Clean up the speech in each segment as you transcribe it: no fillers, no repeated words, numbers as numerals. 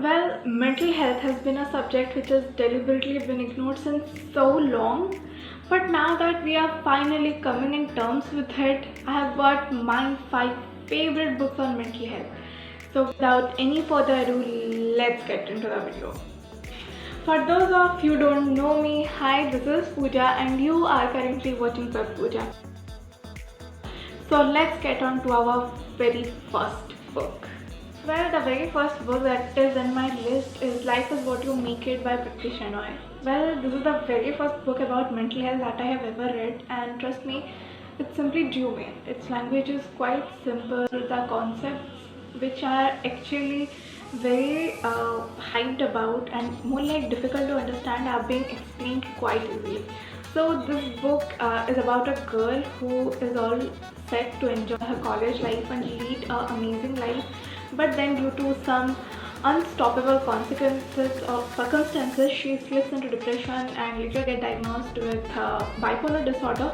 Well, mental health has been a subject which has deliberately been ignored since so long. But now that we are finally coming in terms with it, I have got my 5 favorite books on mental health. So without any further ado, let's get into the video. For those of you who don't know me, hi, this is Pooja and you are currently watching Pep Pooja. So let's get on to our very first book. Well, the very first book that is in my list is Life is What You Make It by Priti Shenoy. Well, this is the very first book about mental health that I have ever read, and trust me, it simply drew me. Its language is quite simple, the concepts which are actually very hyped about and more like difficult to understand are being explained quite easily. So this book is about a girl who is all set to enjoy her college life and lead an amazing life, but then due to some unstoppable consequences or circumstances, she slips into depression and later get diagnosed with bipolar disorder.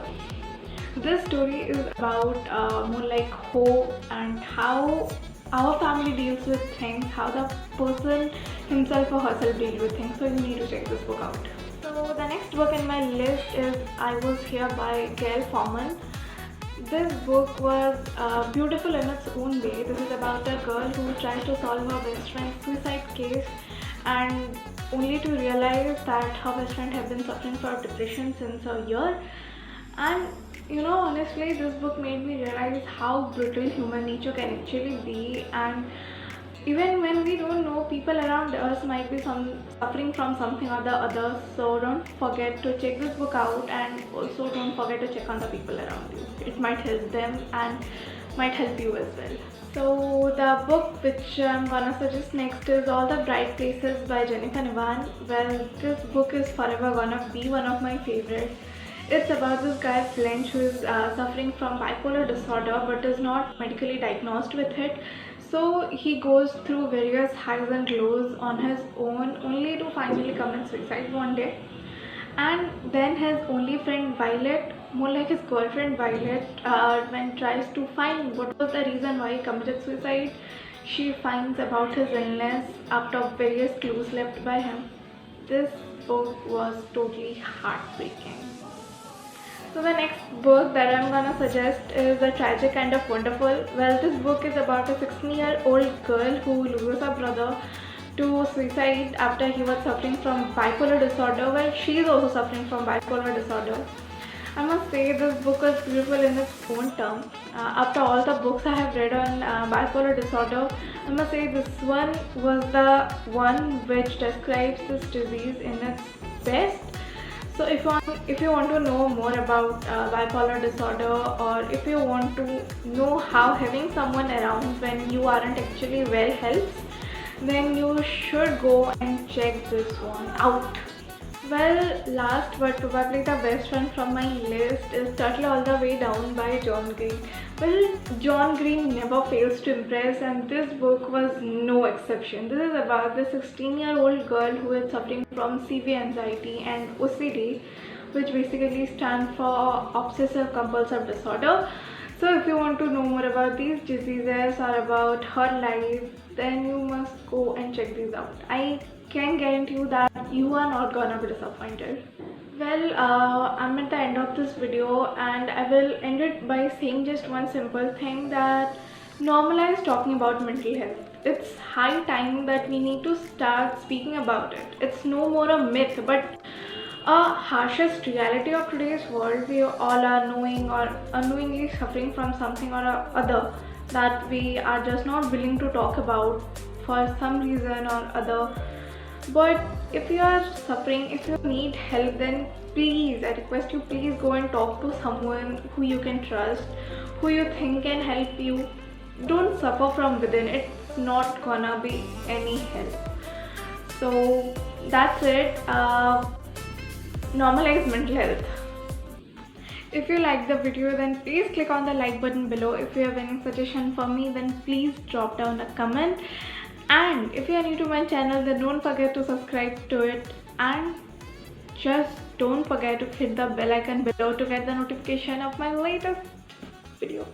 This story is about more like hope and how our family deals with things, how the person himself or herself deals with things. So you need to check this book out. So the next book in my list is I Was Here by Gail Forman. This book was beautiful in its own way. This is about a girl who tries to solve her best friend's suicide case and only to realize that her best friend had been suffering from depression since a year. And honestly, this book made me realize how brutal human nature can actually be, and even when we don't know, people around us might be suffering from something or the other. So don't forget to check this book out, and also don't forget to check on the people around you. It might help them and might help you as well. So the book which I'm gonna suggest next is All the Bright Places by Jennifer Nivan. Well, this book is forever gonna be one of my favorites. It's about this guy Flint who is suffering from bipolar disorder but is not medically diagnosed with it. So he goes through various highs and lows on his own only to finally commit suicide one day. And then his only friend Violet, more like his girlfriend Violet, when tries to find what was the reason why he committed suicide, she finds about his illness after various clues left by him. This book was totally heartbreaking. So the next book that I'm gonna suggest is A Tragic Kind of Wonderful. Well, this book is about a 16-year-old girl who loses her brother to suicide after he was suffering from bipolar disorder. Well, she is also suffering from bipolar disorder. I must say this book is beautiful in its own term. After all the books I have read on bipolar disorder, I must say this one was the one which describes this disease in its best. So if you want to know more about bipolar disorder, or if you want to know how having someone around when you aren't actually well helps, then you should go and check this one out. Well, last but probably the best one from my list is Turtle All the Way Down by John Green. Well, John Green never fails to impress, and this book was no exception. This is about the 16-year-old girl who is suffering from severe anxiety and OCD, which basically stands for Obsessive Compulsive Disorder. So if you want to know more about these diseases or about her life, then you must go and check these out. I can guarantee you that you are not gonna be disappointed. Well, I'm at the end of this video and I will end it by saying just one simple thing, that normalize talking about mental health. It's high time that we need to start speaking about it. It's no more a myth but a harshest reality of today's world. We all are knowing or unknowingly suffering from something or other that we are just not willing to talk about for some reason or other. But if you are suffering, if you need help, then please, I request you, please go and talk to someone who you can trust, who you think can help you. Don't suffer from within. It's not gonna be any help. So that's it. Normalize mental health. If you like the video, then please click on the like button below. If you have any suggestion for me, then please drop down a comment. And if you are new to my channel, then don't forget to subscribe to it, and just don't forget to hit the bell icon below to get the notification of my latest video.